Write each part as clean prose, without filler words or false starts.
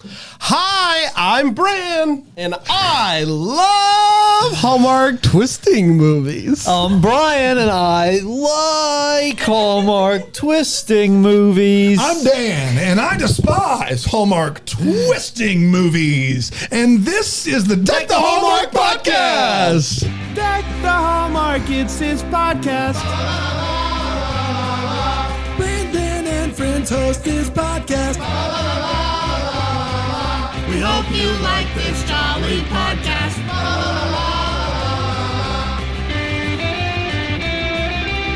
Hi, I'm Bran, and I love Hallmark twisting movies. I'm Brian, and I like Hallmark twisting movies. I'm Dan, and I despise Hallmark twisting movies. And this is the Deck the Hallmark Podcast. Deck the Hallmark, it's his podcast. Brandon and friends host this podcast. We hope you like this jolly podcast.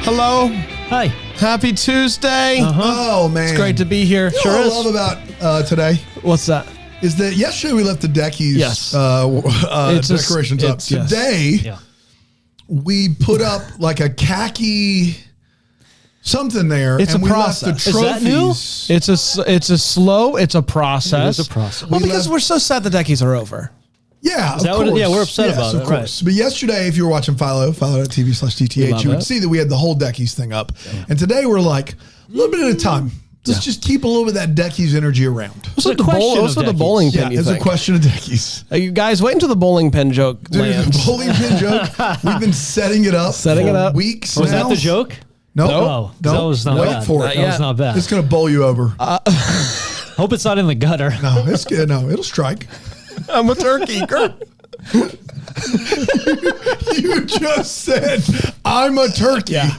Hello, Hi. happy Tuesday. Oh, man. It's great to be here. You know what I love about today What's that? is that yesterday we left the deckies Yes. decorations up. it's- yes. Today, we put up like a khaki something there. It's and a we process. left the Is that new? trophies. It's a process. It is a process. Well, We because left- we're so sad the deckies are over. Yeah, Is that what it- yeah, we're upset yes, about of it, course. right. But yesterday, if you were watching Philo.tv/DTH, love you would it. see that we had the whole deckies thing up. And today we're like, a little bit at a time. Let's just keep a little bit of that deckies energy around. What's a with the question what's of with the deckies. bowling pin? Yeah, you it's a think? question of deckies. You guys, wait until the bowling pin joke Dude, lands. the bowling pin joke, we've been setting it up Setting for it up. weeks Was now. that the joke? No. Oh, No. that was not Wait bad. for Not it. That yet. was not bad. It's going to bowl you over. Hope it's not in the gutter. No, it's good. No, it'll strike. I'm a turkey. Girl. You just said, I'm a turkey. Yeah.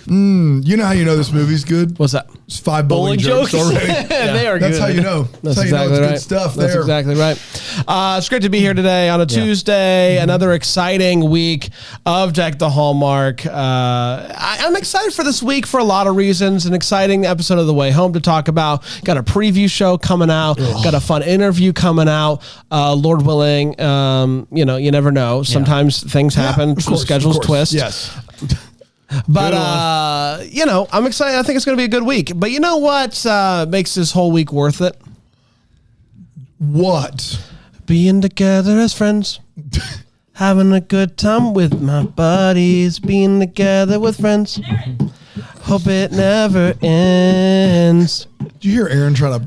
You know how you know this movie's good? What's that? It's 5 bowling jokes already. They are That's good. how you know. That's how you exactly know it's right. good stuff That's there. exactly right. It's great to be here today on a Tuesday. Another exciting week of Deck the Hallmark. I'm excited for this week for a lot of reasons. An exciting episode of The Way Home to talk about. Got a preview show coming out. Got a fun interview coming out. Lord willing, you never know. Sometimes things happen. of course, Schedules of course. twist. Yes. But, I'm excited. I think it's going to be a good week. But you know what makes this whole week worth it? What? Being together as friends. Having a good time with my buddies. Being together with friends. Hope it never ends. Did you hear Aaron try to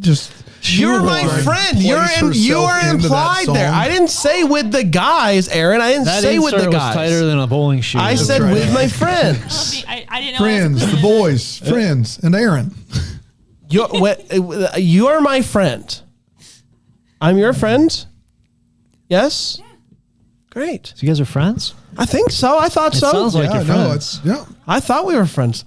Just You're my shoehorn friend. place You herself are into that implied there. song? I didn't say with the guys, Aaron. I didn't that say with insert the was guys. tighter than a bowling shoe. I said right. with my friends. I didn't know. friends, the boys, friends, and Aaron? You're my friend. I'm your friend? Yes? Yeah. Great. So you guys are friends? I think so. I thought so. sounds like Yeah, your no, friends. I thought we were friends.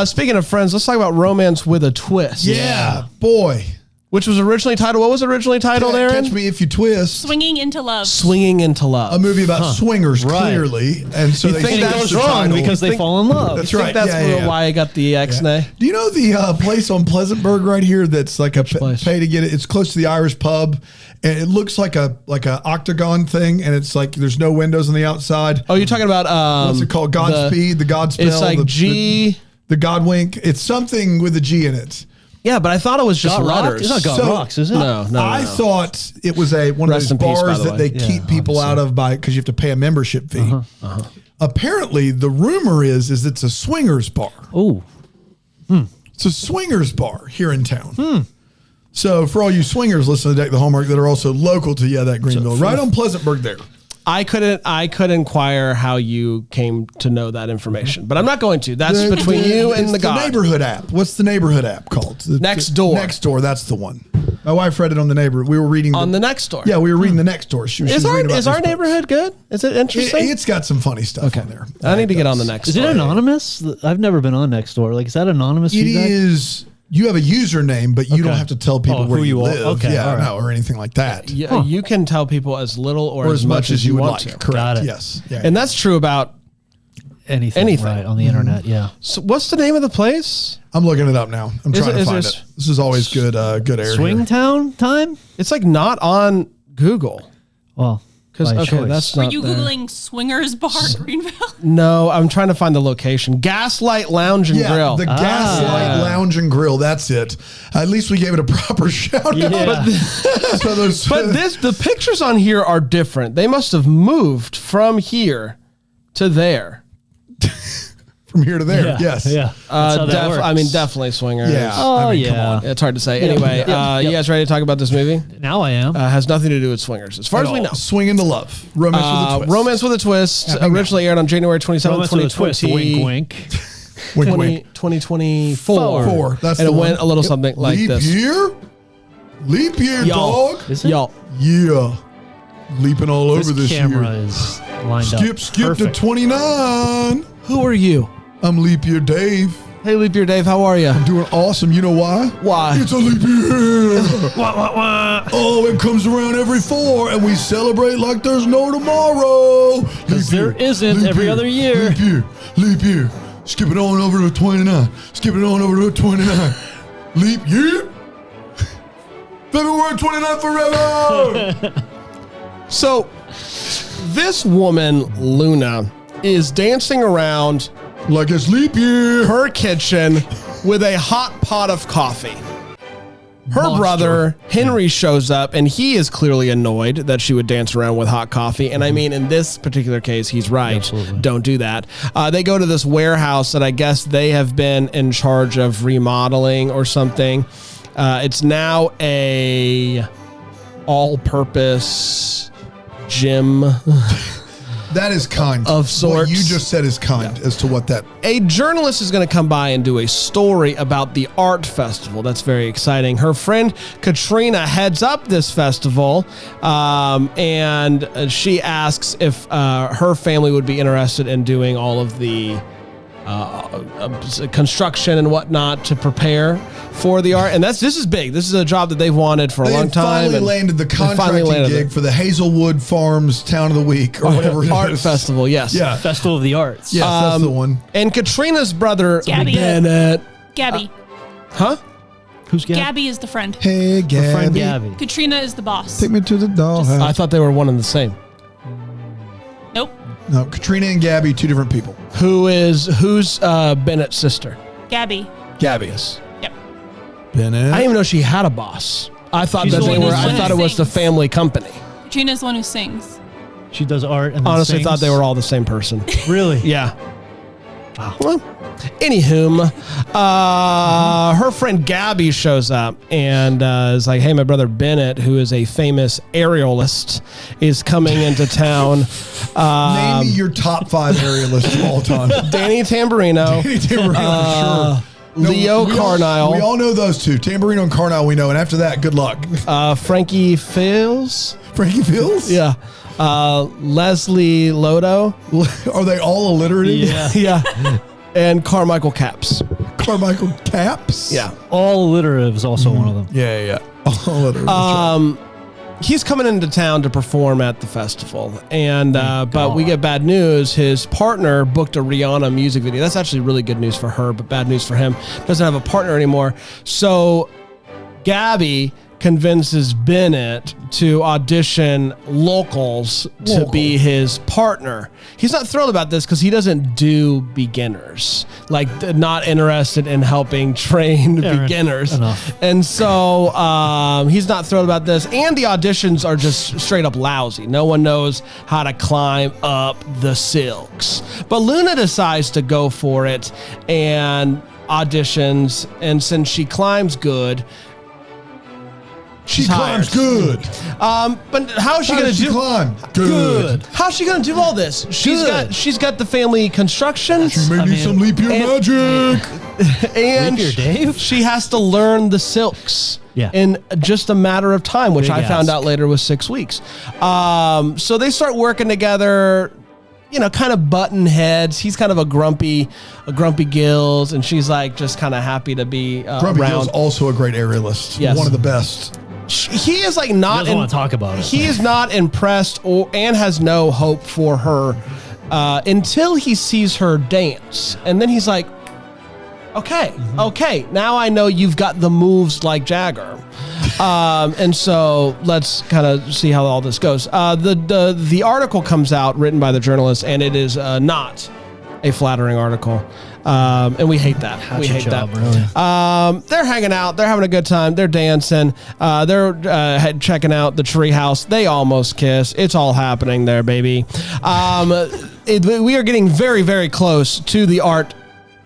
Speaking of friends, let's talk about Romance with a Twist. Yeah, boy. Which was originally titled, what was originally titled, Aaron? Catch Me If You Twist. Swinging into love. Swinging into Love. A movie about swingers, Right. clearly. And so You they think And it that's goes the wrong title. because they Think- fall in love. That's I think right. that's Yeah. why I got the X-nay. Do you know the place on Pleasantburg right here that's like a place? pay to get it? It's close to the Irish pub, and it looks like a octagon thing, and it's like there's no windows on the outside. Oh, you're talking about What's it called? Godspeed, the Godspell. It's like the Godwink. It's something with a G in it. Yeah, but I thought it was just Got Rock? letters. It's not Got Rocks, is it? No. I thought it was one of Rest those in peace, by bars the that way. they keep people out of because you have to pay a membership fee. Apparently, the rumor is it's a swingers bar. Oh, It's a swingers bar here in town. So for all you swingers listening to Deck the Hallmark that are also local to that Greenville, right on Pleasantburg there. I could inquire how you came to know that information, but I'm not going to. That's between you and It's the God. neighborhood app. What's the neighborhood app called? Next Door. Next Door. That's the one. My wife read it on the neighbor. We were reading On the next door. Yeah, we were reading the Next Door. She was Is reading about our these books. neighborhood good? Is it interesting? It's got some funny stuff on there. I need to get on the next is it door. anonymous? I've never been on Nextdoor. Like, is that anonymous It feedback? is. You have a username, but you don't have to tell people Oh, where who you you are. live. Okay, Yeah, all right. no, or anything like that. Yeah, you can tell people as little or Or as much as you would want like. to. Correct. Got it. Yes. Yeah. And that's true about. Anything Anything. right, on the internet, yeah. So what's the name of the place? I'm looking it up now. I'm trying to find it. This is always good. Good air. Swing here. Town time? It's like not on Google. Well, Because by okay, choice. that's Were not you there. Googling Swingers Bar Greenville? No, I'm trying to find the location. Gaslight Lounge and Yeah, Grill. the Gaslight Lounge and Grill. That's it. At least we gave it a proper shout Yeah. out. So those, But the pictures on here are different. They must have moved from here to there. from here to there. Yeah, Yes. Yeah. That's how that works. I mean, definitely swingers. Yeah. Oh, I mean, come yeah. on. It's hard to say. Anyway, you guys ready to talk about this movie? Now I am. Has nothing to do with swingers, as far as we know. Swinging to love. Romance with a twist. Romance with a Twist originally aired on January 27th, Romance with a twist. 2020. Wink, wink. Wink, wink. 2024. Four. That's and the it went one. a little something like Leap this. year? Leap year, Y'all. dog. Is it? Y'all, Yeah. Leaping all over this camera year. is lined Skip up. to Perfect. 29. who are you? I'm Leap Year Dave. Hey, Leap Year Dave, how are you? Doing awesome. You know why? Why? It's a leap year. Oh, it comes around every 4, and we celebrate like there's no tomorrow. Because there isn't every other year. Leap year. Leap year. Skip it on over to 29. Skip it on over to 29. Leap year. February 29 forever. So, this woman, Luna, is dancing around Like it's leap year. her kitchen with a hot pot of coffee. Her Monster. brother, Henry, shows up, and he is clearly annoyed that she would dance around with hot coffee. And I mean, in this particular case, he's right. Absolutely. Don't do that. They go to this warehouse that I guess they have been in charge of remodeling or something. It's now a all-purpose gym. That is kind. Of What sorts. you just said is kind as to what that. A journalist is going to come by and do a story about the art festival. That's very exciting. Her friend Katrina heads up this festival, and she asks if her family would be interested in doing all of the construction and whatnot to prepare for the art. And this is big. This is a job that they've wanted for a long time. Finally and landed the they finally contracting landed gig it. for the Hazelwood Farms Town of the Week or whatever it Art is. festival. Yes. Yeah. Festival of the Arts. Yes, that's the one. And Katrina's brother Gabby. Bennett. Gabby. Huh? Who's Gabby? Gabby is the friend. Hey, Gabby. Her friend Gabby. Katrina is the boss. Take me to the dollhouse. I thought they were one and the same. Nope. No, Katrina and Gabby, two different people. Who's Bennett's sister? Gabby. Gabby's. Yep. Bennett. I didn't even know she had a boss. I thought She's that the they one were. who I thought it was the sings. family company. Katrina's the one who sings. She does art and then Honestly, sings. thought they were all the same person. Really? Yeah. Wow. Well, anywho, her friend Gabby shows up and is like, "Hey, my brother Bennett, who is a famous aerialist, is coming into town. Name me your top 5 aerialists of all time. Danny Tamburino, Danny Tamburino, for sure. Leo Carnile. We all know those two. Tamburino and Carnile we know. And after that, good luck. Frankie Fields. Frankie Fields? Yeah. Leslie Lodo. Are they all alliterative? Yeah. Yeah. And Carmichael Caps. Carmichael Caps? Yeah. All alliterative is also one of them. Yeah. All alliterative. that's right. He's coming into town to perform at the festival. And but we get bad news. His partner booked a Rihanna music video. That's actually really good news for her, but bad news for him. Doesn't have a partner anymore. So Gabby convinces Bennett to audition locals to be his partner. He's not thrilled about this because he doesn't do beginners, like not interested in helping train Fair beginners. enough. And so he's not thrilled about this. And the auditions are just straight up lousy. No one knows how to climb up the silks. But Luna decides to go for it and auditions. And since she climbs good, She she's climbs hired. good. But how is she How going does to she do? climb? Good. How's she going to do all this? Good. She's got the family construction, She may I need mean- some leap year and- magic. and Leap year, Dave? she has to learn the silks Yeah. in just a matter of time, which Big I found ask. out later was 6 weeks. So they start working together. You know, kind of button heads. He's kind of a grumpy Gills, and she's like just kind of happy to be Grumpy around. Gill's also a great aerialist. Yes. One of the best. He is like He not. doesn't want to talk about it. He is not impressed and has no hope for her until he sees her dance, and then he's like, "Okay, now I know you've got the moves like Jagger." And so let's kind of see how all this goes. The article comes out written by the journalist, and it is not a flattering article. And we hate that. We hate job, that. really. They're hanging out. They're having a good time. They're dancing. They're checking out the treehouse. They almost kiss. It's all happening there, baby. We are getting very, very close to the art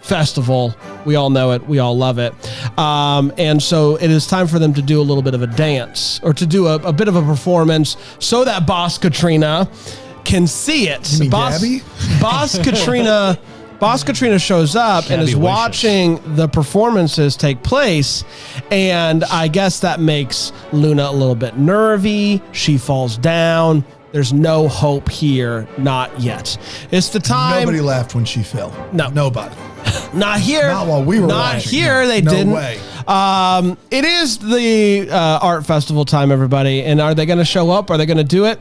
festival. We all know it. We all love it. And so it is time for them to do a little bit of a dance or to do a bit of a performance so that Boss Katrina can see it. You mean Gabby? Boss Katrina shows up and is watching the performances take place, and I guess that makes Luna a little bit nervy. She falls down. There's no hope here, not yet. It's the time. Nobody laughed when she fell. No. Nobody. Not here. Not while we were Not watching. here. They No didn't. way. It is the art festival time, everybody. And are they going to show up? Are they going to do it?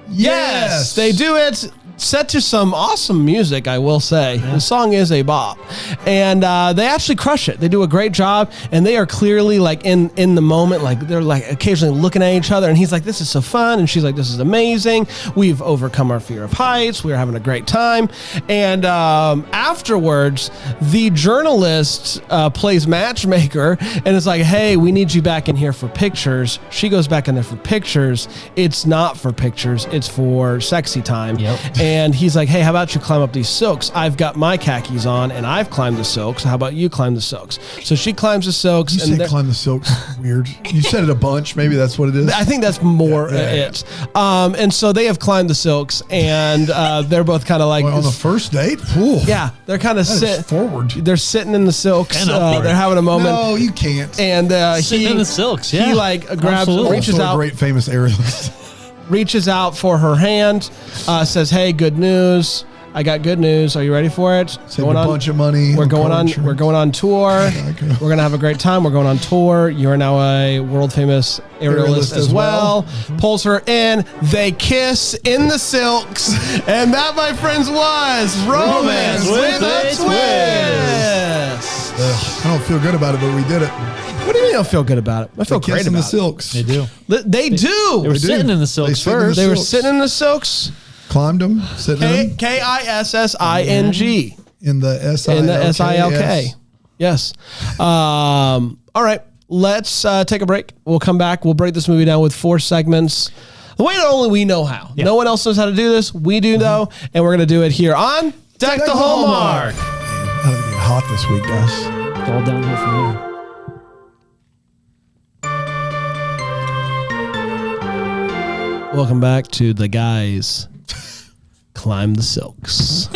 Yes, they do it. Set to some awesome music, I will say. The song is a bop. And they actually crush it. They do a great job, and they are clearly like in the moment, like they're like occasionally looking at each other, and he's like, this is so fun, and she's like, this is amazing. We've overcome our fear of heights. We're having a great time. And afterwards, the journalist plays matchmaker and is like, hey, we need you back in here for pictures. She goes back in there for pictures. It's not for pictures. It's for sexy time. Yep. And he's like, hey, how about you climb up these silks? I've got my khakis on, and I've climbed the silks. How about you climb the silks? So she climbs the silks. You say climb the silks. Weird. You said it a bunch. Maybe that's what it is. I think that's more it. And so they have climbed the silks, and they're both kind of like... On the first date? Ooh. Yeah, they're kind of forward. They're sitting in the silks. And upward. They're having a moment. No, you can't. And Sitting in the silks, yeah. He like grabs, Absolutely. reaches Also a out, great famous aerialist. reaches out for her hand, says, hey, good news. I got good news. Are you ready for it? Save a bunch of money. We're on going car on. insurance. We're going on tour. Okay. We're gonna have a great time. We're going on tour. You are now a world famous aerialist as well. Pulls her in. They kiss in the silks, and that, my friends, was Romance with a Twist. Ugh, I don't feel good about it, but we did it. What do you mean? I don't feel good about it. I feel great in about the silks. They do. it. They do. They were sitting in the silks sit in the first. They were silks. sitting in the silks. Climbed them. Sitting in them. Kissing In the S-I-L-K. in the SILK. Yes. All right. Let's take a break. We'll come back. We'll break this movie down with 4 segments. The way that only we know how. Yeah. No one else knows how to do this. We do though, and we're going to do it here on Deck the Hallmark. How did it get hot this week, guys? It's all downhill from there. Welcome back to the guys climb the silks.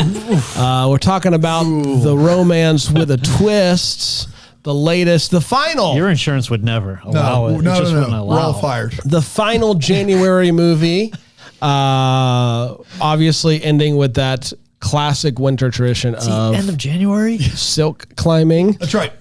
We're talking about the Romance with a Twist, the latest, the final. Your insurance would never allow it. It just wouldn't We're allow. all fired. The final January movie, obviously ending with that classic winter tradition End of January? silk climbing. That's right.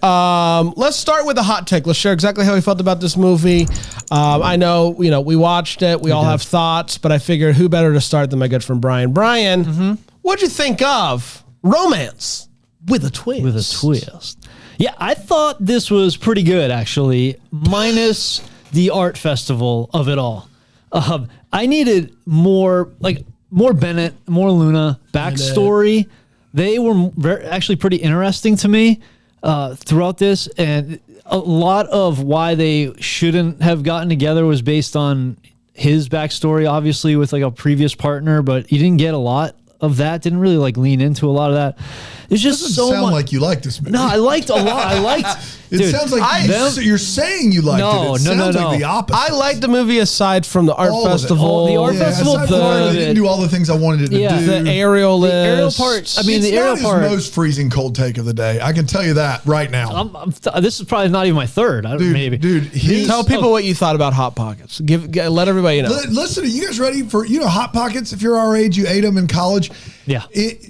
Let's start with a hot take. Let's share exactly how we felt about this movie. I know, we watched it. We all have thoughts, but I figured who better to start than my good friend Brian. Brian, what'd you think of Romance with a Twist? With a twist. Yeah, I thought this was pretty good, actually, minus the art festival of it all. I needed more Bennett, more Luna backstory. They were actually pretty interesting to me throughout this, and a lot of why they shouldn't have gotten together was based on his backstory, obviously with like a previous partner, but you didn't get a lot of that. Didn't really like lean into a lot of that. It's just Doesn't so sound much. like you like this movie. No, I liked a lot. I liked. It dude, sounds like you're saying you liked it. No, It sounds like the opposite. I liked the movie aside from the art All of it. festival. The art festival, aside from it didn't do all the things I wanted it to Yeah. do. the aerial the aerial part. I mean, It's the aerial not part. his most freezing cold take of the day. I can tell you that right now. This is probably not even my third. Maybe. Dude, Tell people what you thought about Hot Pockets. Let everybody know. Listen, are you guys ready for, Hot Pockets? If you're our age, you ate them in college. Yeah.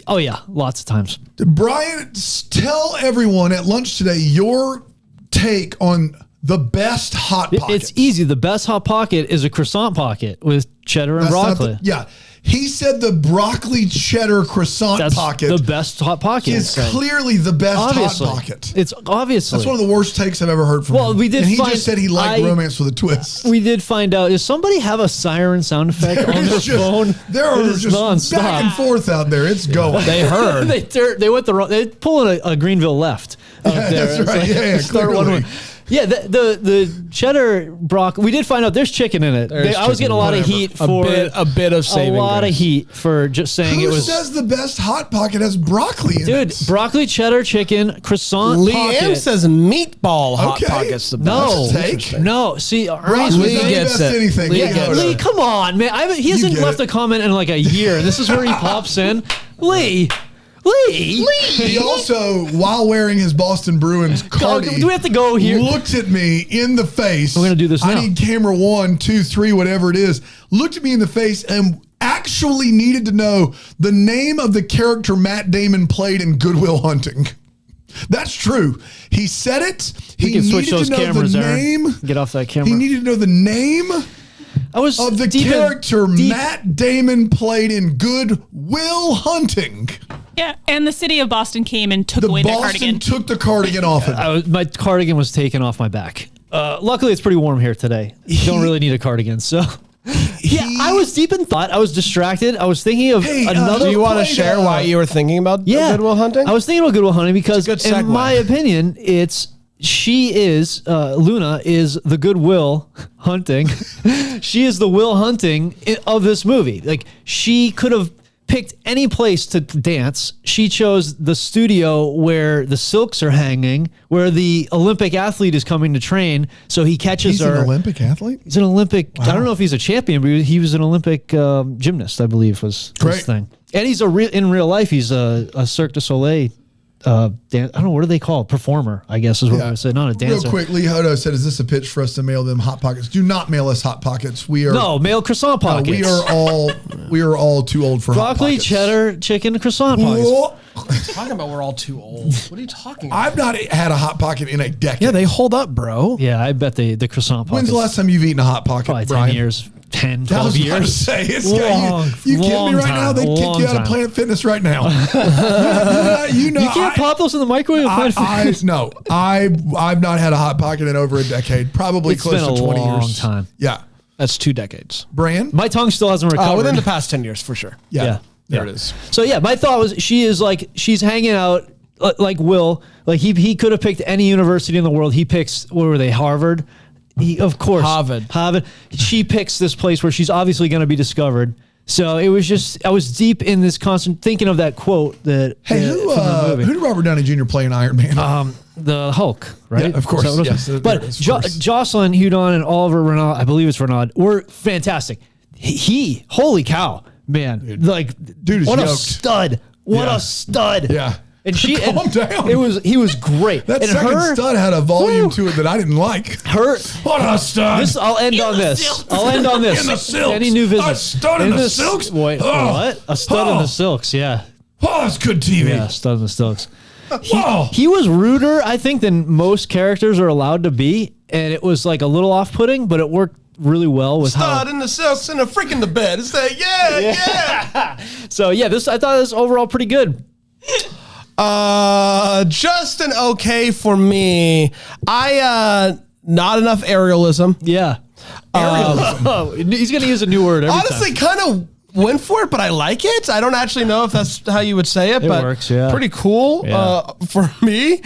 Oh yeah, lots of times. Brian, tell everyone at lunch today your take on the best Hot Pockets. It's easy. The best Hot Pocket is a croissant pocket with cheddar and That's not broccoli. yeah. He said the broccoli cheddar croissant That's pocket the best Hot Pocket. is clearly the best Obviously. Hot Pocket. It's obviously. That's one of the worst takes I've ever heard from him. Well, we did And he find- just said he liked I- Romance with a Twist. We did find out. Does somebody have a siren sound effect on their phone? There are It is just nonstop. back and forth out there. It's going. They heard. They went the wrong. They pulling a Greenville left out there. That's It's right. like, Yeah, start one clearly. way. Yeah, the cheddar broccoli. We did find out there's chicken in it. I was getting a lot of heat for a bit of saving a lot grace. of heat for just saying Who it was. says the best Hot Pocket has broccoli in it? Dude, broccoli, cheddar, chicken, croissant. Leanne pocket. says meatball Hot Okay. Pockets the best. No, That's a take. no. See, Ernie's Broccoli's Lee not the gets best it. anything. Lee Yeah, gets no, no. Lee, come on, man. He hasn't get left it. a comment in like a year, and this is where he pops in. Lee. He also, while wearing his Boston Bruins cardi, Do we have to go here? looked at me in the face. We're gonna do this I now. need camera 1, 2, 3, whatever it is. Looked at me in the face and actually needed to know the name of the character Matt Damon played in Good Will Hunting. That's true. He said it. We He can switch needed those to know cameras, the Aaron. name. Get off that camera. He needed to know the name I was of the deep in- character deep- Matt Damon played in Good Will Hunting. Yeah, and the city of Boston came and took The away their Boston cardigan. took the cardigan off him. My cardigan was taken off my back. Luckily, it's pretty warm here today. Don't really need a cardigan. So, yeah, I was deep in thought. I was distracted. I was thinking of Hey, another. Do you want to Played, share why you were thinking about Good Will Hunting? I was thinking about Good Will Hunting because, It's a good in segue. my opinion, Luna is the Good Will Hunting. She is the Will Hunting of this movie. Like, she could have picked any place to dance. She chose the studio where the silks are hanging, where the Olympic athlete is coming to train. So he catches He's her. an Olympic athlete? He's an Olympic. I don't know if he's a champion, but he was an Olympic gymnast, I believe, was Great. his thing. And he's in real life, he's a Cirque du Soleil. I don't know, what do they call it? Performer, I guess is what I would say. Not a dancer. Real quick, Lee Hodo said, is this a pitch for us to mail them Hot Pockets? Do not mail us Hot Pockets. We are No, male croissant no, pockets. we are all too old for Hot broccoli, Pockets. cheddar, chicken, croissant pockets. Whoa. talking about we're all too old. What are you talking about? I've not had a Hot Pocket in a decade. Yeah, they hold up, bro. Yeah, I bet the croissant pockets. When's the last time you've eaten a Hot Pocket, Probably 10 Brian? years. 10, I 12 was about to years. say, it's Long, you kidding me long right now? time, They'd kick long you out of time. Planet Fitness right now. you know, You can't pop those in the microwave. I've not had a Hot Pocket in over a decade, probably It's close been to a 20 long years. time. Yeah. That's 2 decades. Brian? My tongue still hasn't recovered. Within the past 10 years, for sure. Yeah. There it is. So yeah, my thought was she's hanging out like Will. Like he could have picked any university in the world. He picks, what were they, Harvard? Of course. Harvard. She picks this place where she's obviously going to be discovered. So it was just, I was deep in this constant thinking of that quote that Hey, from the movie. who did Robert Downey Jr. play in Iron Man? The Hulk, right? Yeah, of course, Is that what it yes, was? there But it is, of course. Jocelyn Hudon and Oliver Renaud, I believe it's Renaud, were fantastic. He holy cow, man. Dude is what a yoked. stud. What Yeah. a stud. Yeah. And she Calm down. He was great. That and second stud had a volume to it that I didn't like. Her What a stud! I'll end on this. I'll end on this. In the silks. Any new visit? A stud in the silks? Wait, Oh. what? A stud in Oh. the silks, yeah. Oh, that's good TV. Yeah, stud in the silks. Wow. He was ruder, I think, than most characters are allowed to be, and it was like a little off-putting, but it worked really well with Stud in the silks and a freak in the bed. It's like, yeah. So yeah, I thought this overall pretty good. Just an okay for me. Not enough aerialism. Yeah, he's gonna use a new word every Honestly, time. kind of went for it, but I like it. I don't actually know if that's how you would say it, It but works, yeah. pretty cool Yeah. for me.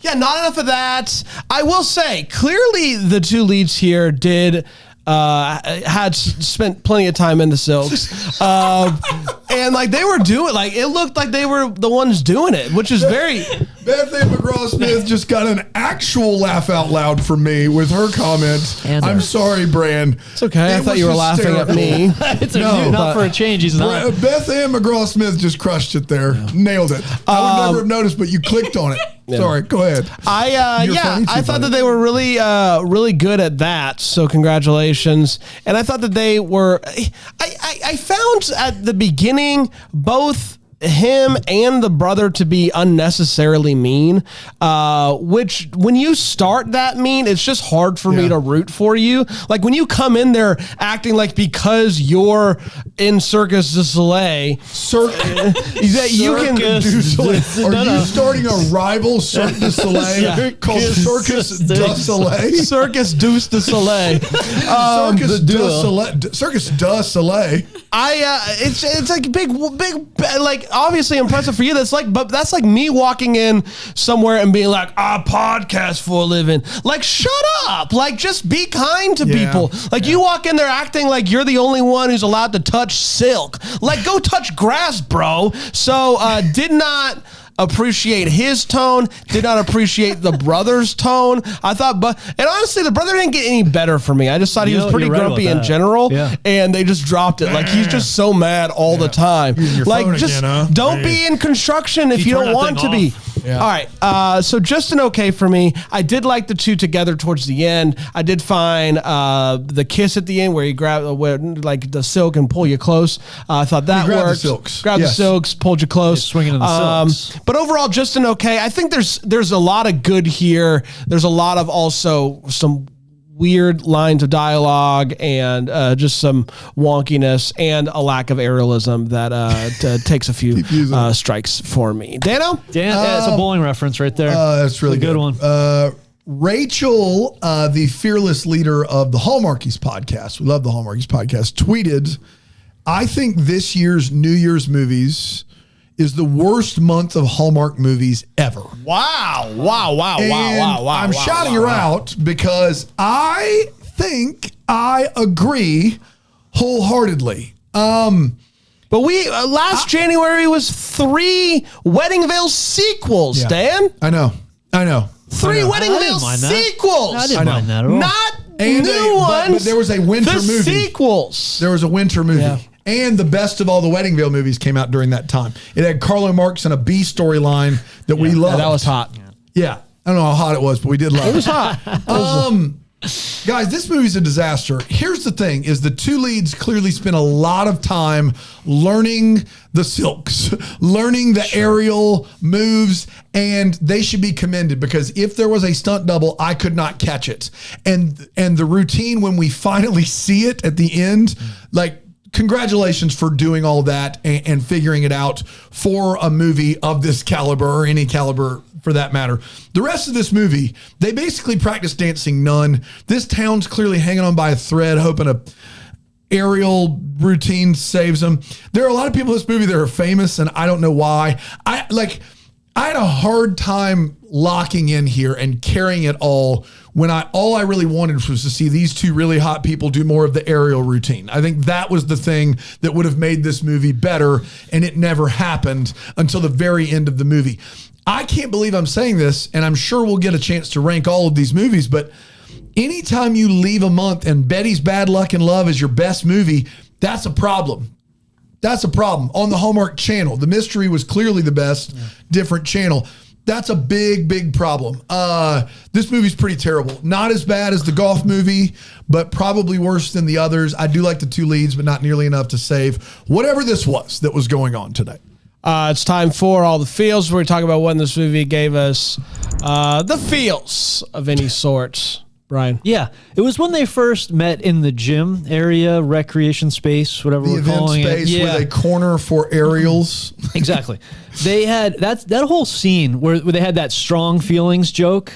Yeah, not enough of that. I will say, clearly the 2 leads here did had spent plenty of time in the silks, and like they were doing, like it looked like they were the ones doing it, which is very. Beth Ann McGraw-Smith just got an actual laugh out loud from me with her comment. And I'm hers. sorry, Brand. It's okay. I thought you were laughing at me. It's a No, dude, but- not for a change. He's not. Beth Ann McGraw-Smith just crushed it there. Nailed it. I would never have noticed, but you clicked on it. Sorry, go ahead. You're funny too, I thought buddy. that they were really, really good at that. So congratulations. And I thought that they were. I found at the beginning both him and the brother to be unnecessarily mean, which when you start that mean, it's just hard for me to root for you. Like when you come in there acting like because you're in Circus du Soleil, that you can Du Soleil. Are No. you starting a rival Cirque du Soleil called Circus du Soleil? Circus Deuce du Soleil. Circus du Soleil. Circus du Soleil. It's like big like obviously impressive for you. That's like me walking in somewhere and being like, I podcast for a living. Like, shut up. Like, just be kind to people. Like, you walk in there acting like you're the only one who's allowed to touch silk. Like, go touch grass, bro. So, did not appreciate his tone, did not appreciate the brother's tone. I thought, and honestly, the brother didn't get any better for me. I just thought he was pretty grumpy in general, and they just dropped it. Like, he's just so mad all the time. Like, just don't be in construction if you don't want to be. All right, so just an okay for me. I did like the two together towards the end. I did find the kiss at the end where he grabbed like the silk and pull you close. I thought that worked. Grabbed the silks, pulled you close. Swinging in the silks. But overall, just an okay. I think there's a lot of good here. There's a lot of also some weird lines of dialogue and just some wonkiness and a lack of aerialism that takes a few strikes for me. Dano? It's a bowling reference right there. That's really good one. Rachel, the fearless leader of the Hallmarkies podcast, we love the Hallmarkies podcast, tweeted, I think this year's New Year's movies is the worst month of Hallmark movies ever. Wow. I'm shouting her out because I think I agree wholeheartedly. But last January was 3 Wedding Veil sequels, Dan. I know. 3 Wedding Veil sequels. I didn't mind that at all. Not new ones. But there was a winter movie. Sequels. There was a winter movie. Yeah. And the best of all the Wedding Veil movies came out during that time. It had Carlo Marx and a B storyline that we loved. Yeah, that was hot. Yeah. I don't know how hot it was, but we did love it. It was hot. Guys, this movie's a disaster. Here's the thing, is the two leads clearly spent a lot of time learning the silks, learning the aerial moves, and they should be commended because if there was a stunt double, I could not catch it. And the routine when we finally see it at the end, like, congratulations for doing all that and figuring it out for a movie of this caliber or any caliber for that matter. The rest of this movie, they basically practice dancing none. This town's clearly hanging on by a thread, hoping a aerial routine saves them. There are a lot of people in this movie that are famous, and I don't know why. I had a hard time locking in here and carrying it all when all I really wanted was to see these two really hot people do more of the aerial routine. I think that was the thing that would have made this movie better, and it never happened until the very end of the movie. I can't believe I'm saying this, and I'm sure we'll get a chance to rank all of these movies, but anytime you leave a month and Betty's Bad Luck in Love is your best movie, that's a problem. That's a problem. On the Hallmark Channel, The Mystery was clearly the best, different channel. That's a big, big problem. This movie's pretty terrible. Not as bad as the golf movie, but probably worse than the others. I do like the two leads, but not nearly enough to save whatever this was that was going on today. It's time for all the feels. We're talking about when this movie gave us the feels of any sort. Brian. Yeah, it was when they first met in the gym area, recreation space, whatever we're calling it. The event space with a corner for aerials. Exactly. They had that whole scene where they had that strong feelings joke,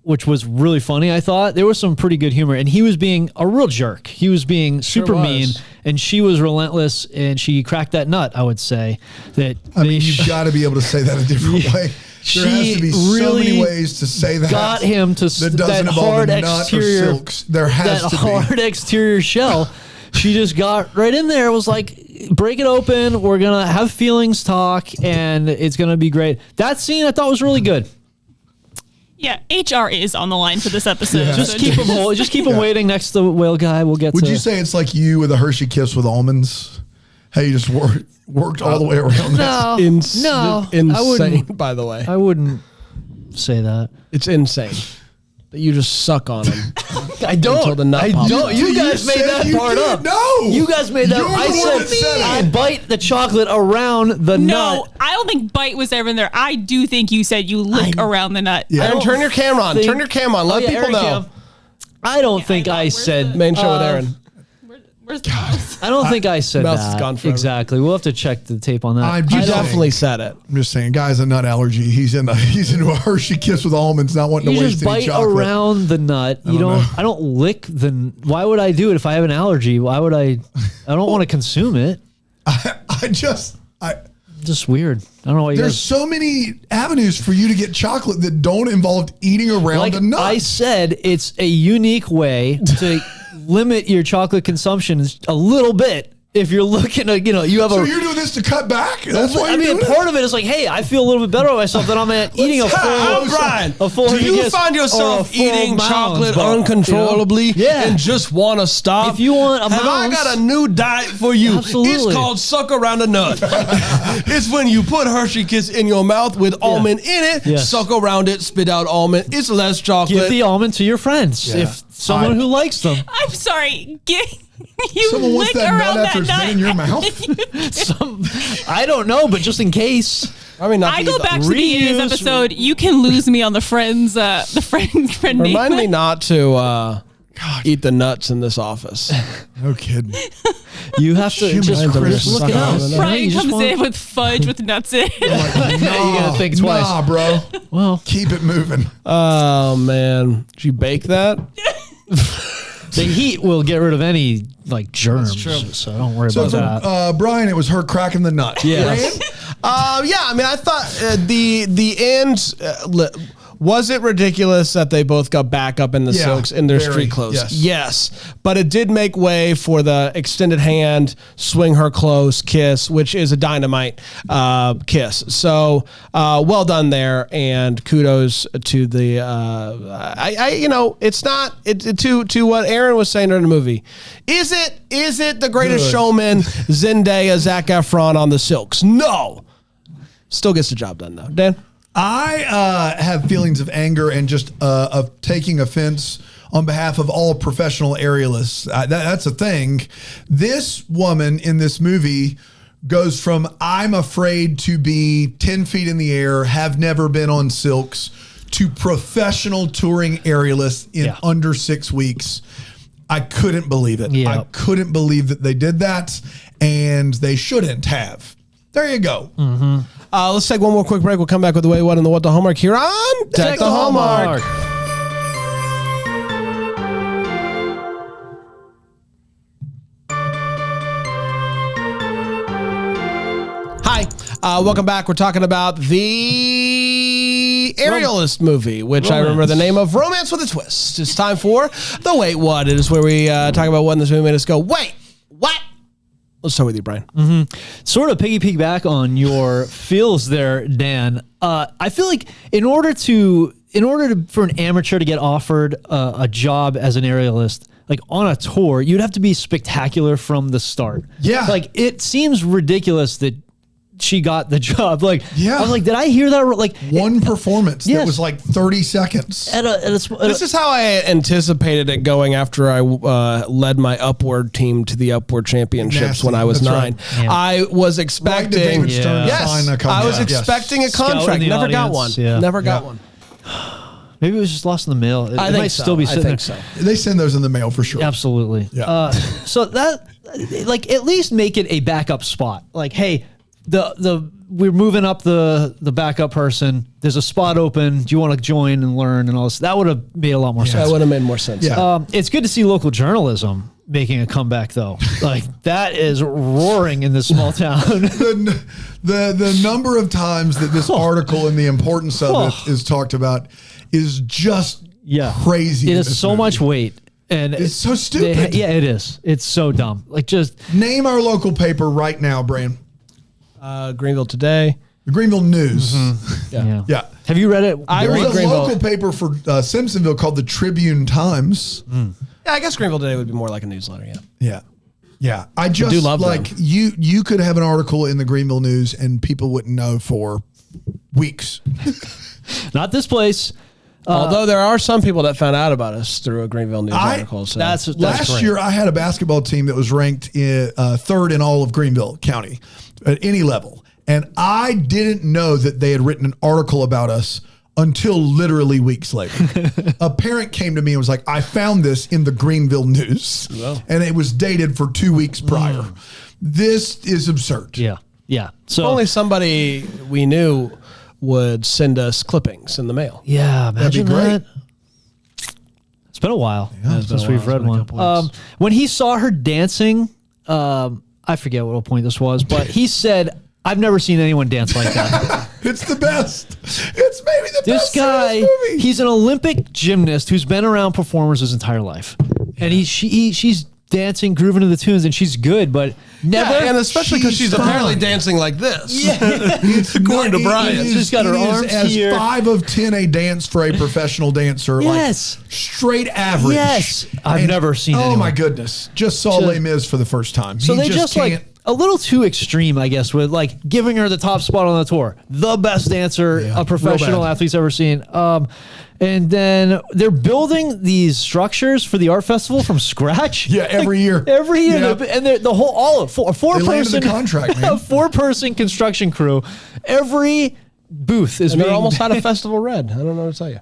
which was really funny, I thought. There was some pretty good humor, and he was being a real jerk. He was being super mean, and she was relentless, and she cracked that nut, I would say. You've got to be able to say that a different way. There has to be so many ways to say that. Got him to that hard exterior. There has to be. That hard exterior shell. She just got right in there. Was like, break it open. We're gonna have feelings talk, and it's gonna be great. That scene I thought was really good. Yeah, HR is on the line for this episode. Yeah. Just keep him. Just keep him waiting next to the whale guy. We'll get. Would you say it's like you with a Hershey Kiss with almonds? Hey, you just worked all the way around. No, insane. By the way, I wouldn't say that. It's insane that you just suck on him. I don't. Until the nut pops out. You guys made that part up. No, you guys made that. I said I bite the chocolate around the nut. No, I don't think bite was ever in there. I do think you said you lick around the nut. Yeah. Aaron, turn your camera on. Turn your camera on. Let people know. I don't think I said main show with Aaron. Where's the mouse? I don't think I said mouse that. Is gone forever. Exactly. We'll have to check the tape on that. You definitely said it. I'm just saying, guy's a nut allergy. He's into a Hershey Kiss with almonds, not wanting to waste any chocolate. You just bite around the nut. I don't lick the. Why would I do it if I have an allergy? Why would I? I don't want to consume it. just weird. I don't know why you There's guys. so many avenues for you to get chocolate that don't involve eating around Like a nut. I said, it's a unique way to limit your chocolate consumption a little bit. If you're looking at, you have so a. you're doing this to cut back? That's why I you're mean, doing part of it is like, hey, I feel a little bit better about myself than I'm eating a full. Brian, a full do you Hershey find Kiss or a yourself full eating Mounds chocolate bar, uncontrollably Yeah. and just want to stop? If you want a have I Mounds- got a new diet for you? Absolutely. It's called suck around a nut. It's when you put Hershey Kiss in your mouth with almond in it, Yes. suck around it, spit out almond. It's less chocolate. Give the almond to your friends if someone who likes them. I'm sorry. You Someone wants lick that around nut after it's that been in your mouth? I don't know, but just in case. I mean, not I to go eat the- back to the beginning of this episode. You can lose me on the friend name. Remind me not to eat the nuts in this office. No kidding. You have to Jim just and Chris look suck it up. on the nut. Brian You just comes want- in with fudge with nuts in. Like, you gotta think twice. Nah, bro. Well, Keep it moving. Oh man, did you bake that? the heat will get rid of any germs, so don't worry So about for that. Brian, it was her cracking the nut. Yes. Yeah, I mean, I thought the end. Was it ridiculous that they both got back up in the Yeah, silks in their very, street clothes? yes. But it did make way for the extended hand, swing her close kiss, which is a dynamite kiss. So well done there, and kudos to the. It's not to what Aaron was saying during the movie. Is it the Greatest Good. Showman, Zendaya, Zac Efron on the silks? No. Still gets the job done though. Dan. I have feelings of anger and just of taking offense on behalf of all professional aerialists. That's a thing. This woman in this movie goes from I'm afraid to be 10 feet in the air, have never been on silks, to professional touring aerialist in under 6 weeks. I couldn't believe it. Yeah. I couldn't believe that they did that, and they shouldn't have. There you go. Let's take one more quick break. We'll come back with the way, what, and the what the Hallmark here on Deck the Hallmark. Hi, welcome back. We're talking about the Aerialist movie, which I remember the name of, Romance with a Twist. It's time for the Wait What. It is where we talk about what in this movie made us go, wait, what? Let's start with you, Brian. Sort of piggyback on your feels there, Dan. I feel like in order for an amateur to get offered a job as an aerialist, like on a tour, you'd have to be spectacular from the start. Yeah. Like it seems ridiculous that she got the job. Like, Yeah. I was like, did I hear that? Like One performance that Yes. was like 30 seconds. This is how I anticipated it going after I led my Upward team to the Upward Championships Nasty. when I was That's 9. right. Yeah. I was Like expecting. the David Stern Yes, sign a contract. I was Yes. expecting a Scout in contract. the Never got one. audience, yeah. Never got Yeah. one. maybe it was just lost in the mail. It I might think so. still be I sitting think there. so. They send those in the mail for sure. Absolutely. Yeah. So that, like, at least make it a backup spot. Like, hey, we're moving up the backup person. There's a spot open. Do you want to join and learn and all this? That would have made a lot more That sense. would have made more sense. Yeah. It's good to see local journalism making a comeback, though. Like that is roaring in this small town. The number of times that this article and the importance of it is talked about is just crazy. It in is this so movie. much weight. And It's so stupid. Yeah, it is. It's so dumb. Like just Name our local paper right now, Brian. Greenville Today. The Greenville News. yeah. Yeah. Have you read it? I There's read a Greenville. local paper for Simpsonville called the Tribune Times. Yeah, I guess Greenville Today would be more like a newsletter. Yeah. Yeah. Yeah. I just do love like them. you could have an article in the Greenville News and people wouldn't know for weeks. Not this place. Although there are some people that found out about us through a Greenville News article. So. That's Last great. year, I had a basketball team that was ranked third in all of Greenville County at any level. And I didn't know that they had written an article about us until literally weeks later. A parent came to me and was like, I found this in the Greenville News. And it was dated for 2 weeks prior. This is absurd. Yeah. Yeah. So only somebody we knew would send us clippings in the mail. yeah, That'd be imagine great. that. It's been a while it's been since a while. we've It's read been a one. couple weeks. When he saw her dancing, I forget what point this was, but he said, I've never seen anyone dance like that. It's the best. It's maybe the This best scene in guy, this movie. he's an Olympic gymnast who's been around performers his entire life. And she's dancing, grooving to the tunes, and she's good, but never. Yeah, and especially because she's fine. apparently dancing like this. It's According to Brian. She's got her it is arms as here. 5 of 10 a dance for a professional dancer. Yes. Like straight average. Yes. I've never seen Oh anyone. my goodness. Just saw Les Mis for the first time. So He they just can't. like a little too extreme, I guess, with like giving her the top spot on the tour, the best dancer Yeah, a professional real bad. athlete's ever seen. And then they're building these structures for the art festival from scratch. Yeah, every year. Every year, Yeah. and the whole all of They landed four-person the contract, man. a 4-person construction crew. Every booth is And they're being, almost out of Festival Red. I don't know what to tell you.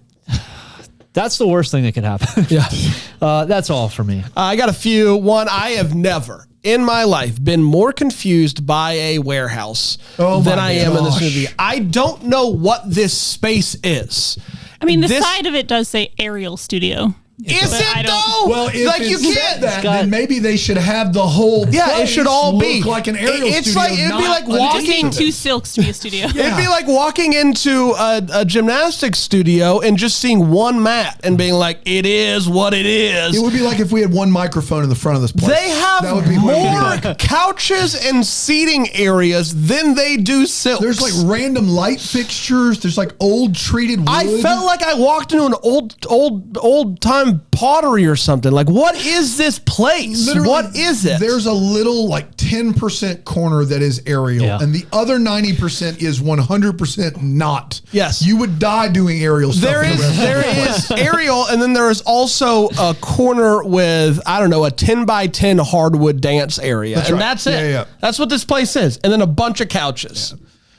That's the worst thing that could happen. Yeah. That's all for me. I got a few. One, I have never in my life been more confused by a warehouse Oh than my I am in this gosh. movie. I don't know what this space is. I mean, the This- side of it does say aerial studio. Is But I it don't- though? Well, if like it you said can't. that, got- then maybe they should have the whole Yeah, it place should all look be like an aerial It's studio. like it'd be not like an Just walking- need exhibit. 2 silks to be a studio. Yeah. It'd be like walking into a gymnastics studio and just seeing one mat and being like, "It is what it is." It would be like if we had one microphone in the front of this place. They have That would be what it would be more like. couches and seating areas than they do silks. There's like random light fixtures. There's like old treated wood. I felt like I walked into an old time pottery or something. Like, what is this place? Literally, What is it? There's a little like 10% corner that is aerial, Yeah. and the other 90% is 100% not. Yes. You would die doing aerial stuff. There in the is rest of aerial, and then there is also a corner with a 10x10 hardwood dance area, That's and right. that's it. Yeah, yeah. That's what this place is, and then a bunch of couches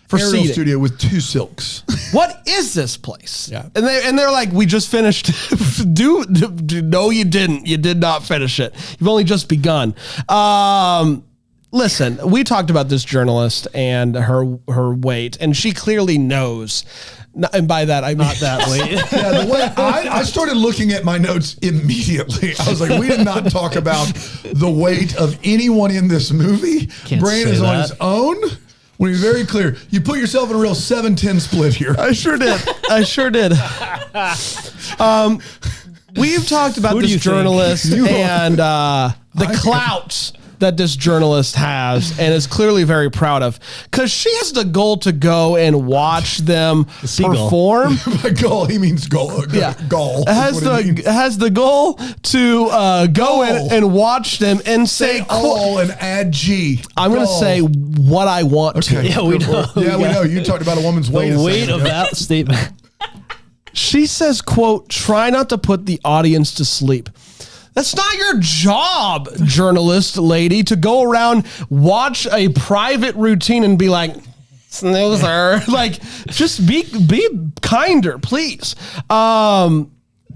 for aerial seating. studio with 2 silks. What is this place? Yeah. And they're like, we just finished. No, you didn't. You did not finish it. You've only just begun. Listen, we talked about this journalist and her weight, and she clearly knows. And by that, I mean Not that way. Yeah, the way I started looking at my notes immediately. I was like, we did not talk about the weight of anyone in this movie. Can't Brandon say is on that. his own. When he's very clear, you put yourself in a real 7-10 split here. I sure did. I sure did. We've talked about Who do this you think? journalist and the clout that this journalist has and is clearly very proud of, because she has the goal to go and watch them seagull. perform. By goal, he means goal. Yeah, Goal. has the goal to go Goal. in and watch them and say, Say all and add G. I'm going to Goal. say what I want to. Okay. Yeah, we know. Yeah, we know. You talked about a woman's weight. The a weight second of ago. that statement. She says, quote, "Try not to put the audience to sleep." That's not your job, journalist lady, to go around, watch a private routine and be like, snoozer. Like, just be kinder, please. All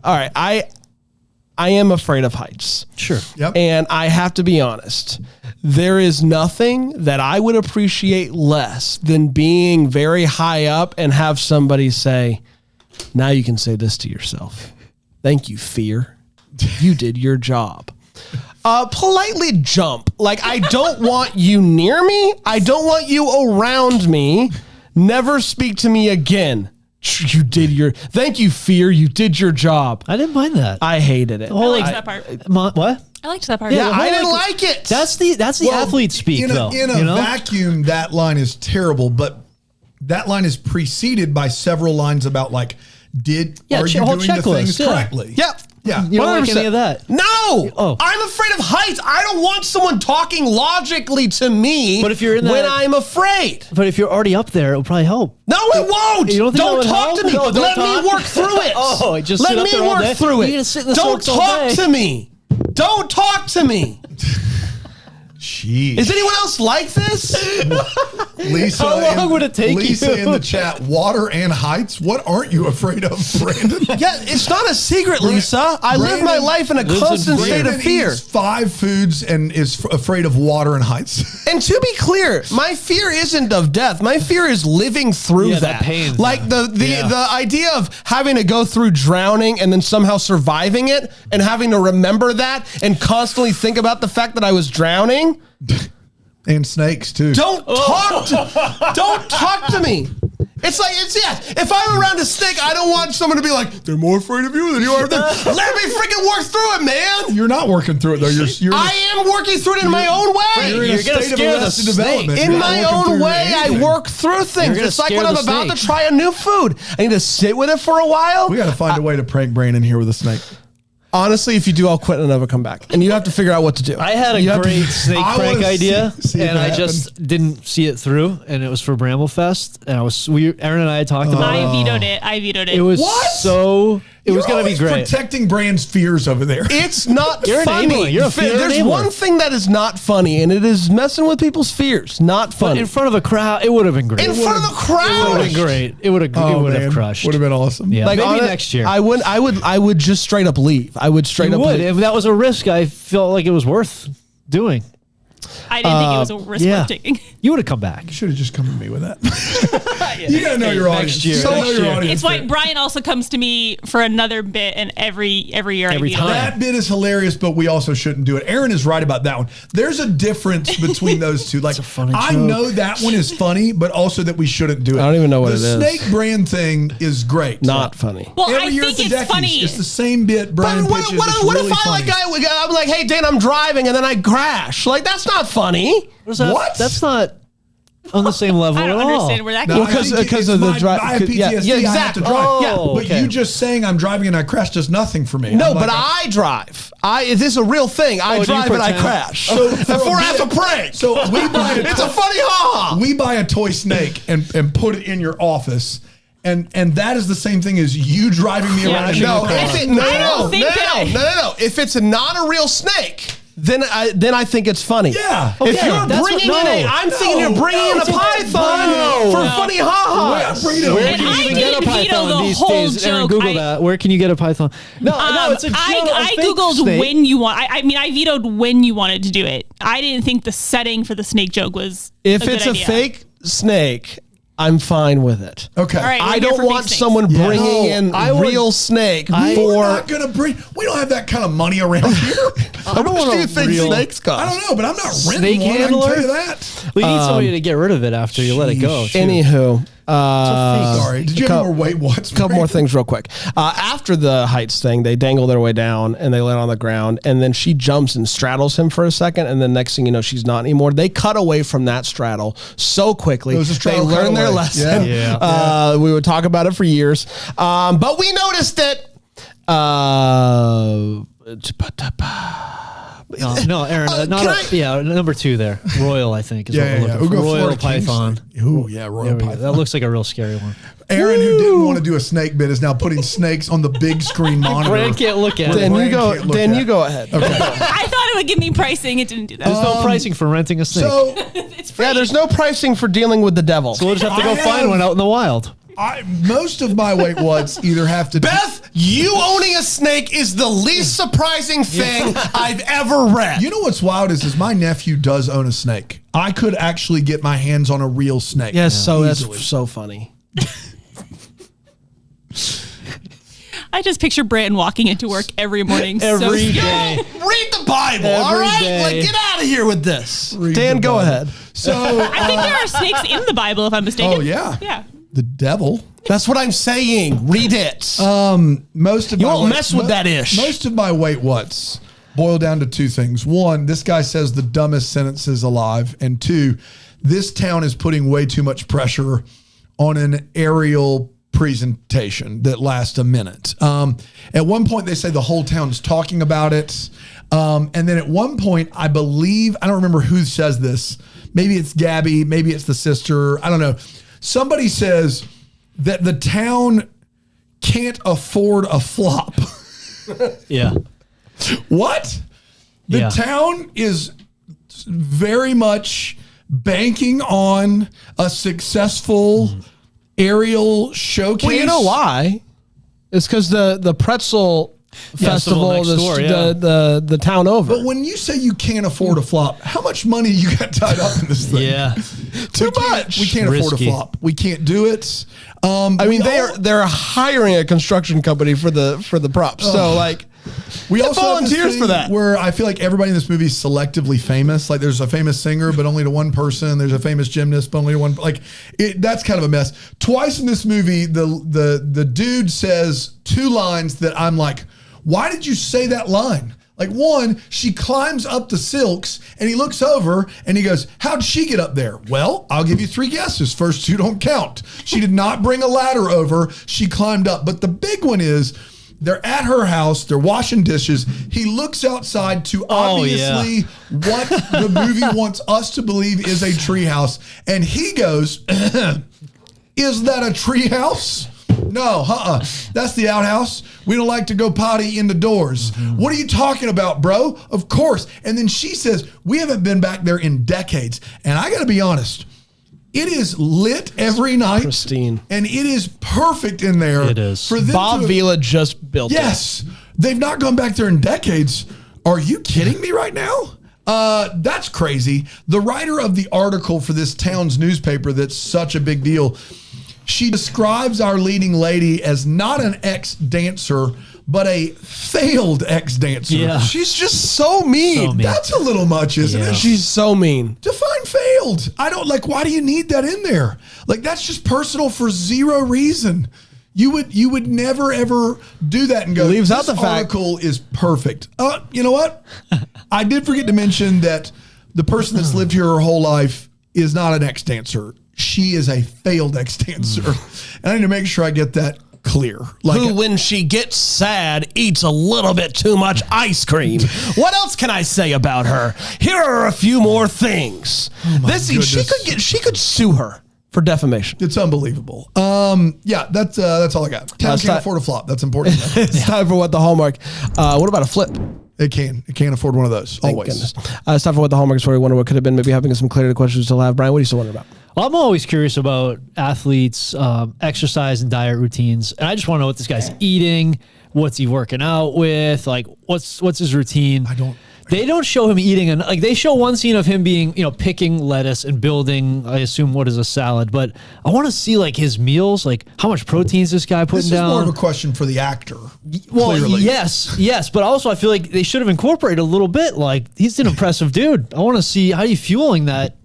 right. I am afraid of heights. Sure. Yep. And I have to be honest, there is nothing that I would appreciate less than being very high up and have somebody say, "Now you can say this to yourself. Thank you, fear. You did your job." Politely jump. Like, I don't want you near me. I don't want you around me. Never speak to me again. Thank you, fear. You did your job. I didn't mind that. I hated it. I liked that part. What? I liked that part. Yeah, the whole, I didn't like, like it. That's the Well, athlete speak, in though. In a you know? vacuum, that line is terrible, but that line is preceded by several lines about like, are you whole doing the checklist, things yeah. correctly? Yep. Yeah. You don't like 100%. any of that? No. Oh. I'm afraid of heights. I don't want someone talking logically to me. But if you're in when that- I'm afraid. But if you're already up there, it'll probably help. No, it won't. You don't think that would talk help? to me. No, don't Let talk. me work through it. Oh, just sit let up me there all work day? through You're it. gonna sit in the Don't silks all talk day. to me. Don't talk to me. Jeez. Is anyone else like this? Lisa, How long would it take Lisa you? in the chat, water and heights. What aren't you afraid of, Brandon? Yeah, it's not a secret, Lisa. I live my Brandon life in a lives in constant state Brandon of fear. eats 5 foods and is afraid of water and heights. And to be clear, my fear isn't of death. My fear is living through Yeah, that. that pain. Like the idea of having to go through drowning and then somehow surviving it and having to remember that and constantly think about the fact that I was drowning. And snakes too. Don't talk to me. It's like, if I'm around a snake, I don't want someone to be like, they're more afraid of you than you are of them. Let me freaking work through it, man. You're not working through it, though. I am working through it in my own way. You're in a state of arrested development. In my own way, I work through things. It's like when I'm about to try a new food. I need to sit with it for a while. We got to find a way to prank Brandon here with a snake. Honestly, if you do, I'll quit and never come back. And you have to figure out what to do. I had a great snake prank idea, and I just didn't see it through. And it was for Bramblefest, and Aaron and I had talked about it. I vetoed it. It was It was going to be great. Protecting Brand's fears over there. It's not You're funny. You're a fear There's enabler. one thing that is not funny, and it is messing with people's fears. Not funny. But in front of a crowd, it would have been great. In front of a It would crowd. have been great. It would have crushed. Would have been awesome. Yeah, Like, maybe on it, next year. I would just straight up leave. I would straight You up would. leave. If that was a risk, I felt like it was worth doing. I didn't think it was a risk worth taking. You would have come back. You should have just come to me with that. You gotta know your audience. year. You gotta know Next your year. audience. It's why Brian also comes to me for another bit, and every year I Every veto time. it. That bit is hilarious, but we also shouldn't do it. Aaron is right about that one. There's a difference between those two. Like, a funny I joke. know that one is funny, but also that we shouldn't do it. I don't even know what the it is. snake brand thing is great. Not funny. Well, Every I year think it's a it's decades. funny. It's the same bit Brian But pitches. what It's if really I'm like, hey, Dan, I'm driving, and then I crash. Like, that's not funny. What? That's not on the same level I don't at all. understand where that No, comes I from. think because it's of the my- drive. I have PTSD. Yeah, I have to exactly. drive. Oh, But okay. you just saying I'm driving and I crash does nothing for me. No, I'm but like, I drive. This is a real thing. I do you drive and I pretend? crash. So for before a I have to bit- prank. So we buy It's a funny ha. we buy a toy snake and put it in your office. And that is the same thing as you driving me Yeah. around. in No, your car. If it's not a real snake, then I think it's funny. Yeah. If Okay, you're that's bringing what- in no. I'm thinking you're bringing in a python for funny ha-has. Bring it over. Where And can you I even get a didn't veto python the these whole days? Aaron, joke. Google that. Where can you get a python? No, it's a joke. I googled when you want. I mean, I vetoed when you wanted to do it. I didn't think the setting for the snake joke was. If a it's good a idea. fake snake, I'm fine with it. Okay. All right. I We're here don't for want fake snakes. someone bringing No, in I would- real snake We're for. not gonna bring. We don't have that kind of money around here. How much do you think snakes cost? I don't know, but I'm not renting Snake one. handler? I can tell you that. We need somebody to get rid of it after you let it go. too. Anywho, Sorry. Did you have any more weight what's? a couple more things real quick. After the heights thing, they dangle their way down and they land on the ground, and then she jumps and straddles him for a second, and then next thing you know, she's not anymore. They cut away from that straddle so quickly. It was a They straddle learned their cutaway. lesson. Yeah. We would talk about it for years, but we noticed it. No, Aaron, number 2 there. Royal, I think, is what we're looking We'll for. go Royal Florida Python. Ooh, yeah, There Royal we go. Python. That looks like a real scary one. Aaron, who didn't want to do a snake bit, is now putting snakes on the big screen monitor. Brand can't look at Dan, it. you go. can't look Dan, at. you go ahead. Okay. I thought it would give me pricing. It didn't do that. There's no pricing for renting a snake. So It's free. Yeah, there's no pricing for dealing with the devil. So we'll just have to go I find have- one out in the wild. most of my weight what's either have to Beth, you owning a snake is the least surprising thing I've ever read. You know what's wild is my nephew does own a snake. I could actually get my hands on a real snake. Yes, so easily. that's so funny. I just picture Brandon walking into work every morning. Every so day. Read the Bible, all Every right? day. Like, get out of here with this. Read Dan, the go Bible. ahead. So I think there are snakes in the Bible, if I'm mistaken. Oh, yeah. Yeah. the devil. That's what I'm saying. Read it. Most of You my won't weight- mess with that ish. Most of my weight what's boil down to two things. One, this guy says the dumbest sentences alive, and two, this town is putting way too much pressure on an aerial presentation that lasts a minute. At one point, they say the whole town's talking about it. And then at one point, I believe, I don't remember who says this. Maybe it's Gabby, maybe it's the sister. I don't know. Somebody says that the town can't afford a flop. Yeah. What? The Yeah. town is very much banking on a successful aerial showcase. Well, you know why? It's because the pretzel festival, next door, yeah. the town over. But when you say you can't afford a flop, how much money you got tied up in this thing? Yeah. Too much. We can't afford a Risky. flop. We can't do it. I mean, they're hiring a construction company for the props. So like, we get also have this volunteers thing for that. where I feel like everybody in this movie is selectively famous. Like there's a famous singer, but only to one person. There's a famous gymnast, but only to one. Like that's kind of a mess. Twice in this movie, the dude says 2 lines that I'm like, why did you say that line? Like one, she climbs up the silks and he looks over and he goes, how'd she get up there? Well, I'll give you 3 guesses. First 2 don't count. She did not bring a ladder over. She climbed up. But the big one is they're at her house. They're washing dishes. He looks outside to obviously what the movie wants us to believe is a treehouse. And he goes, is that a treehouse? No, that's the outhouse. We don't like to go potty in the doors. What are you talking about, bro? Of course. And then she says, we haven't been back there in decades. And I got to be honest, it is lit every night. Pristine. And it is perfect in there. It is. For them Bob to- Vila just built it. Yes. They've not gone back there in decades. Are you kidding me right now? That's crazy. The writer of the article for this town's newspaper that's such a big deal, she describes our leading lady as not an ex-dancer, but a failed ex-dancer. Yeah. She's just so mean. So mean. That's a little much, isn't Yeah. it? She's so mean. Define failed. I don't like, why do you need that in there? Like, that's just personal for zero reason. You would never ever do that and go, Leaves out this the fact- article is perfect. You know what? I did forget to mention that the person that's lived here her whole life is not an ex-dancer. She is a failed ex-dancer. And I need to make sure I get that clear. Like, Who, when she gets sad, eats a little bit too much ice cream. What else can I say about her? Here are a few more things. She could sue her for defamation. it's unbelievable. Yeah, that's all I got. Town it's can't not- afford a flop. That's important. to know. It's time for What the Hallmark. What about a flip? It can't afford one of those. Thank Always. goodness. It's time for What the Hallmark is, where we wonder what could have been, maybe having some clarity to questions we still have. Brian, what are you still wondering about? I'm always curious about athletes' exercise and diet routines, and I just want to know what this guy's eating. What's he working out with? Like, what's his routine? They don't show him eating, and like they show one scene of him being, picking lettuce and building, I assume, what is a salad. But I want to see like his meals, like how much protein is this guy putting This is down. more of a question for the actor. Well, clearly. yes, but also I feel like they should have incorporated a little bit. Like he's an impressive dude. I want to see how you fueling that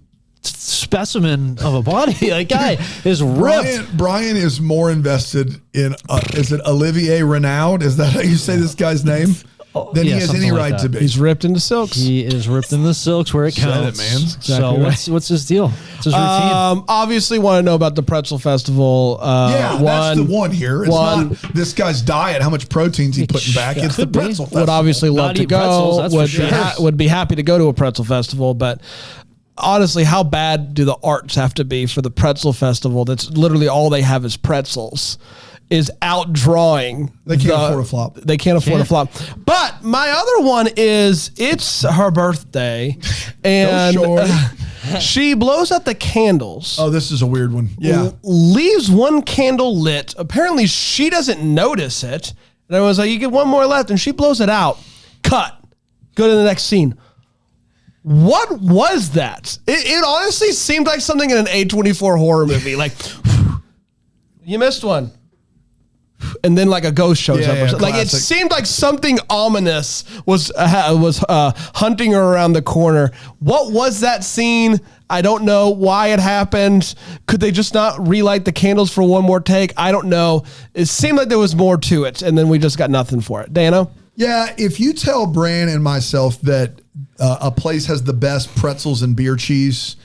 specimen of a body. That guy is ripped. Brian is more invested in, is it Olivier Renaud? Is that how you say this guy's name? Than he yeah, has any something like right that. to be. He's ripped into silks. He is ripped in the silks where it Said it, counts. man. So Exactly what's his deal? What's his routine? Obviously want to know about the pretzel festival. Yeah, that's the one here. It's one- not this guy's diet, how much protein's he putting back. It's the Could be. pretzel festival. Would obviously love Not to eat pretzels, go. that's for sure. Would be happy to go to a pretzel festival, but honestly, how bad do the arts have to be for the pretzel festival? That's literally all they have is pretzels. Is outdrawing. They can't afford a flop. They can't afford a flop. But my other one is it's her birthday, and shorty. she blows out the candles. Oh, this is a weird one. Yeah. Leaves one candle lit. Apparently, she doesn't notice it. And I was like, you get one more left, and she blows it out. Cut. Go to the next scene. What was that? It honestly seemed like something in an A24 horror movie. Like, you missed one. And then like a ghost shows Yeah, up. Or yeah, something. Like it classic. seemed like something ominous was hunting her around the corner. What was that scene? I don't know why it happened. Could they just not relight the candles for one more take? I don't know. It seemed like there was more to it, and then we just got nothing for it. Dano? Yeah, if you tell Bran and myself that a place has the best pretzels and beer cheese,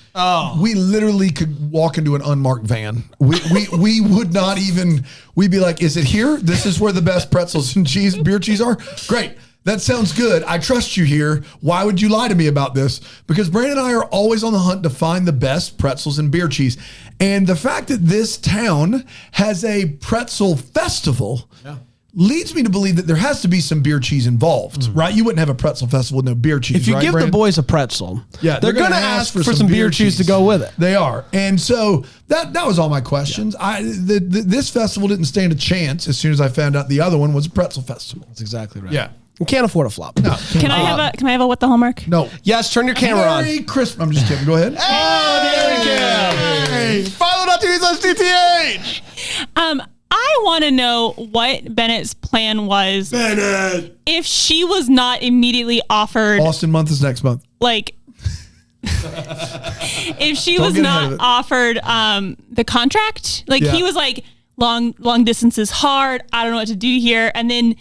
we literally could walk into an unmarked van. We would not even, we'd be like, is it here? This is where the best pretzels and beer cheese are? Great. That sounds good. I trust you here. Why would you lie to me about this? Because Brandon and I are always on the hunt to find the best pretzels and beer cheese. And the fact that this town has a pretzel festival leads me to believe that there has to be some beer cheese involved, right? You wouldn't have a pretzel festival with no beer cheese, If you right, give Brandon? the boys a pretzel, Yeah, they're going to ask for some beer cheese to go with it. They are, and so that was all my questions. This festival didn't stand a chance as soon as I found out the other one was a pretzel festival. That's exactly right. Yeah, You can't afford a flop. no, Can I have a what the Hallmark? no. Yes, turn your camera on. Merry Christmas. I'm just kidding. Go ahead. Oh, there we go. Hey, Philo.tv/DTH. I want to know what Bennett's plan was. Bennett. If she was not immediately offered, Austin month is next month. like, if she Don't was get ahead of not it. offered the contract, like Yeah. he was like, long distance is hard. I don't know what to do here. And then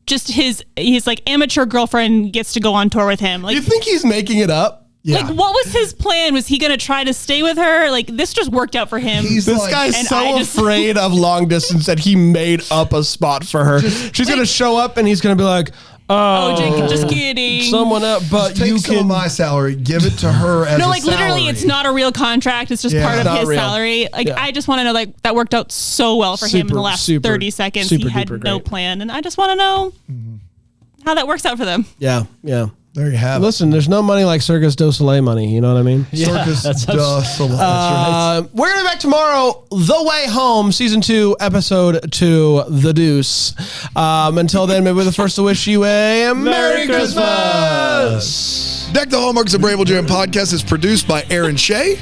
just his like amateur girlfriend gets to go on tour with him. Like, You think he's making it up? Yeah. like what was his plan? Was he going to try to stay with her? Like, this just worked out for him. He's This like, guy's and so I just- afraid of long distance that he made up a spot for her. She's going to show up and he's going to be like, oh, Jake, just kidding. someone else, but take you some of can. my salary, give it to her as No, a like literally, salary. it's not a real contract. It's just Yeah. part of Not his real. salary. Like, Yeah. I just want to know, like, that worked out so well for him in the Super, last super, 30 seconds. super He had duper no great. plan, and I just want to know how that works out for them. Yeah. There you have Listen, there's no money like Circus du Soleil money. You know what I mean? it. Circus that's- du Soleil. We're going to be back tomorrow, The Way Home, Season 2, Episode 2, The Deuce. Until then, maybe we're the first to wish you a Merry Christmas. Deck the Hallmark is a Bramble Jam podcast. It's produced by Aaron Shea.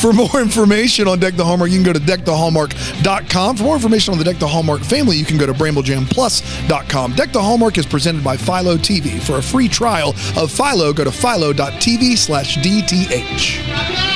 For more information on Deck the Hallmark, you can go to deckthehallmark.com. For more information on the Deck the Hallmark family, you can go to bramblejamplus.com. Deck the Hallmark is presented by Philo TV. For a free trial of Philo, go to philo.tv/DTH.